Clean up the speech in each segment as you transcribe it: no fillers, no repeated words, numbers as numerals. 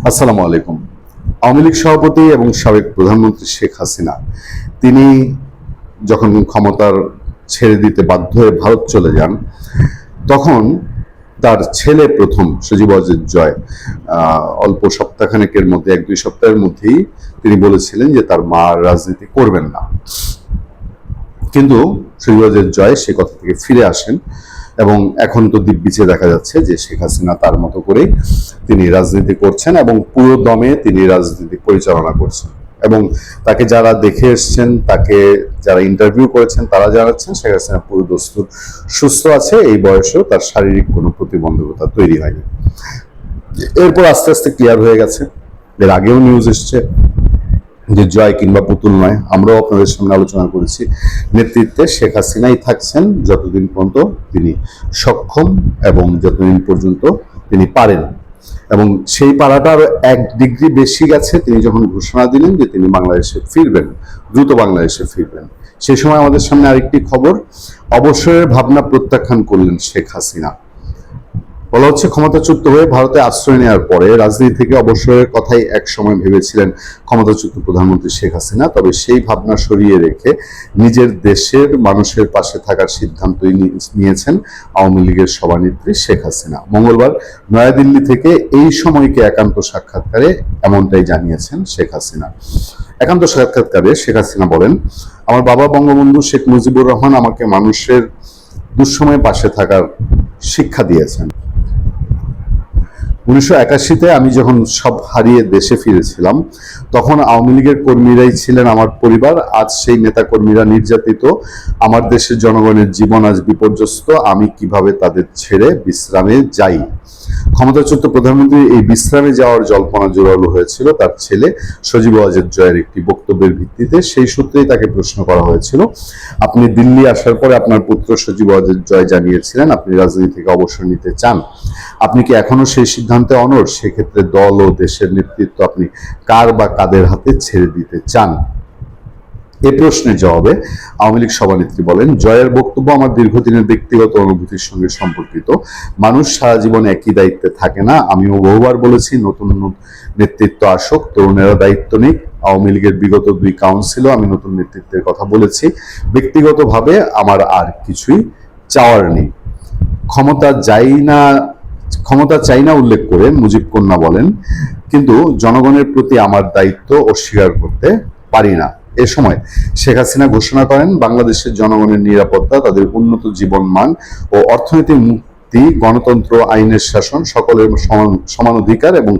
আসসালামু আলাইকুম। আওয়ামী লীগ সভাপতি এবং সাবেক প্রধানমন্ত্রী শেখ হাসিনা তিনি যখন ক্ষমতার ছেড়ে দিতে বাধ্য হয়ে ভারত চলে যান, তখন তার ছেলে প্রথম সজীব ওয়াজেদ জয় অল্প সপ্তাহখানেকের মধ্যে, 1-2 সপ্তাহের মধ্যেই তিনি বলেছিলেন যে তার মা রাজনীতি করবেন না। কিন্তু সজীব ওয়াজেদ জয় সে কথা থেকে ফিরে আসেন এবং এখন তো দিব্যিচে দেখা যাচ্ছে যে শেখ হাসিনা তার মতো করেই তিনি রাজনীতি করছেন এবং পুরো দমে তিনি রাজনীতি পরিচালনা করছেন। এবং তাকে যারা দেখে এসছেন, তাকে যারা ইন্টারভিউ করেছেন, তারা জানাচ্ছেন শেখ হাসিনা পুরো দস্তুর সুস্থ আছে, এই বয়সেও তার শারীরিক কোনো প্রতিবন্ধকতা তৈরি হয়নি। এরপর আস্তে আস্তে ক্লিয়ার হয়ে গেছে, এর আগেও নিউজ এসছে যে জয় কিংবা পুতুল নয়, আমরাও আপনাদের সামনে আলোচনা করেছি, নেতৃত্বে শেখ হাসিনাই থাকছেন যতদিন পর্যন্ত তিনি সক্ষম এবং যতদিন পর্যন্ত তিনি পারেন। এবং সেই পারাটা আরো 1 ডিগ্রি বেশি গেছে তিনি যখন ঘোষণা দিলেন যে তিনি বাংলাদেশে ফিরবেন, দ্রুত বাংলাদেশে ফিরবেন। সেই সময় আমাদের সামনে আরেকটি খবর, অবসরের ভাবনা প্রত্যাখ্যান করলেন শেখ হাসিনা। বলা হচ্ছে ক্ষমতাচ্যুত হয়ে ভারতে আশ্রয় নেওয়ার পরে রাজনীতি থেকে অবসরের কথাই এক সময় ভেবেছিলেন ক্ষমতাচ্যুত প্রধানমন্ত্রী শেখ হাসিনা। তবে সেই ভাবনা সরিয়ে রেখে নিজের দেশের মানুষের পাশে থাকার সিদ্ধান্তই নিয়েছেন আওয়ামী লীগের সভানেত্রী শেখ হাসিনা। মঙ্গলবার নয়াদিল্লি থেকে এই সময়কে একান্ত সাক্ষাৎকারে এমনটাই জানিয়েছেন শেখ হাসিনা। একান্ত সাক্ষাৎকারে শেখ হাসিনা বলেন, আমার বাবা বঙ্গবন্ধু শেখ মুজিবুর রহমান আমাকে মানুষের দুঃসময়ে পাশে থাকার শিক্ষা দিয়েছেন। 1981-তে আমি যখন সব হারিয়ে দেশে ফিরেছিলাম, তখন আওয়ামী লীগের কর্মীরাই ছিলেন আমার পরিবার। আজ সেই নেতা কর্মীরা নির্যাতিত, আমার দেশের জনগণের জীবন আজ বিপর্যস্ত। আমি কিভাবে তাদের ছেড়ে বিশ্রামে যাই? ক্ষমতাচ্যুত প্রধানমন্ত্রী এই বিশ্রামে যাওয়ার জল্পনা জোরালো হয়েছিল তার ছেলে সজীব ওয়াজেদ জয়ের একটি বক্তব্যের ভিত্তিতে। সেই সূত্রেই তাকে প্রশ্ন করা হয়েছিল, আপনি দিল্লি আসার পরে আপনার পুত্র সজীব ওয়াজেদ জয় জানিয়েছিলেন আপনি রাজনীতি থেকে অবসর নিতে চান, আপনি কি এখনো সেই সিদ্ধান্তে অনড়? সেক্ষেত্রে দল ও দেশের নেতৃত্ব আপনি কার বা কাদের হাতে ছেড়ে দিতে চান? এ প্রশ্নের জবাবে আওয়ামী লীগ সভানেত্রী বলেন, জয়ের বক্তব্য আমার দীর্ঘদিনের ব্যক্তিগত অনুভূতির সঙ্গে সম্পর্কিত। মানুষ সারা জীবন একই দায়িত্বে থাকে না। আমিও বহুবার বলেছি নতুন নেতৃত্ব আসুক, তরুণেরা দায়িত্ব নিক। আওয়ামী লীগের বিগত 2 কাউন্সিলও আমি নতুন নেতৃত্বের কথা বলেছি। ব্যক্তিগতভাবে আমার আর কিছুই চাওয়ার নেই। ক্ষমতা চাই না উল্লেখ করে মুজিব কন্যা বলেন, কিন্তু জনগণের প্রতি আমার দায়িত্ব অস্বীকার করতে পারি না। এ সময় শেখ হাসিনা ঘোষণা করেন, বাংলাদেশের জনগণের নিরাপত্তা, তাদের উন্নত জীবন মান ও অর্থনৈতিক মুক্তি, গণতন্ত্র, আইনের শাসন, সকলের সমান অধিকার এবং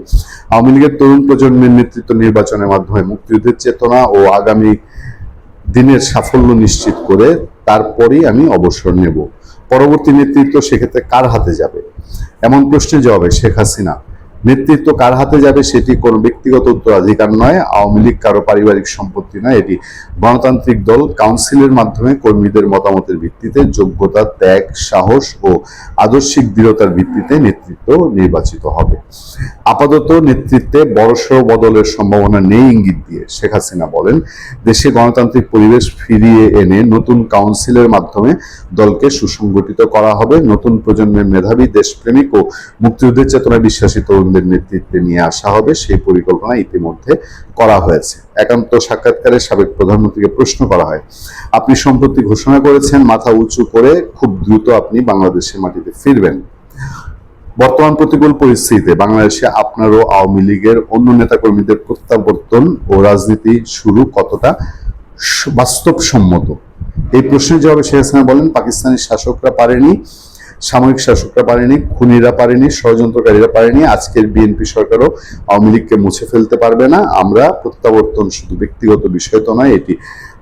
আওয়ামী লীগের তরুণ প্রজন্মের নেতৃত্ব নির্বাচনের মাধ্যমে মুক্তিযুদ্ধের চেতনা ও আগামী দিনের সাফল্য নিশ্চিত করে তারপরেই আমি অবসর নেব। পরবর্তী নেতৃত্ব সেক্ষেত্রে কার হাতে যাবে? এমন প্রশ্নের জবাবে শেখ হাসিনা, নেতৃত্ব কার হাতে যাবে সেটি কোনো ব্যক্তিগত উত্তরাধিকার নয়, আওয়ামী লীগ কারো পারিবারিক সম্পত্তি নয়, এটি গণতান্ত্রিক দল। কাউন্সিলের মাধ্যমে কর্মীদের মতামতের ভিত্তিতে যোগ্যতা, ত্যাগ, সাহস ও আদর্শিক দৃঢ়তার ভিত্তিতে নেতৃত্ব নির্বাচিত হবে। আপাতত নেতৃত্বে বড়সড় বদলের সম্ভাবনা নেই ইঙ্গিত দিয়ে শেখ হাসিনা বলেন, দেশে গণতান্ত্রিক পরিবেশ ফিরিয়ে এনে নতুন কাউন্সিলের মাধ্যমে দলকে সুসংগঠিত করা হবে। নতুন প্রজন্মের মেধাবী, দেশপ্রেমিক ও মুক্তিযুদ্ধের চেতনায় বিশ্বাসী তরুণদের নেতৃত্বে নিয়ে আসা হবে, সেই পরিকল্পনা ইতিমধ্যে করা হয়েছে। একান্ত সাক্ষাৎকারে সাবেক প্রধানমন্ত্রীকে প্রশ্ন করা হয়, আপনি সম্প্রতি ঘোষণা করেছেন মাথা উঁচু করে খুব দ্রুত আপনি বাংলাদেশের মাটিতে ফিরবেন। বর্তমান প্রতিকূল পরিস্থিতিতে বাংলাদেশে আপনার ও আওয়ামী লীগের অন্য নেতাকর্মীদের প্রত্যাবর্তন ও রাজনীতি শুরু কতটা বাস্তবসম্মত? এই প্রশ্নের জবাবে শেখ হাসিনা বলেন, পাকিস্তানি শাসকরা পারেনি, সামরিক শাসকরা পারেনি, খুনিরা পারেনি, ষড়যন্ত্রকারীরা পারেনি, আজকের বিএনপি সরকারও আওয়ামী লীগকে মুছে ফেলতে পারবে না। আমরা প্রত্যাবর্তন শুধু ব্যক্তিগত বিষয় তো নয়, এটি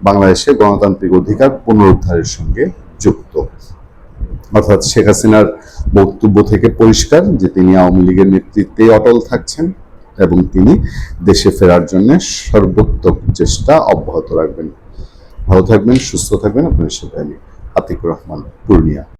বাংলাদেশের গণতান্ত্রিক অধিকার পুনরুদ্ধারের সঙ্গে যুক্ত। অর্থাৎ শেখ হাসিনার বক্তব্য থেকে পরিষ্কার যে তিনি আওয়ামী লীগের নেতৃত্বে অটল থাকছেন এবং তিনি দেশে ফেরার জন্য সর্বোত্তম চেষ্টা অব্যাহত রাখবেন। ভালো থাকবেন, সুস্থ থাকবেন। আপনার সাথে আমি আতিকুর রহমান, পূর্ণিয়া।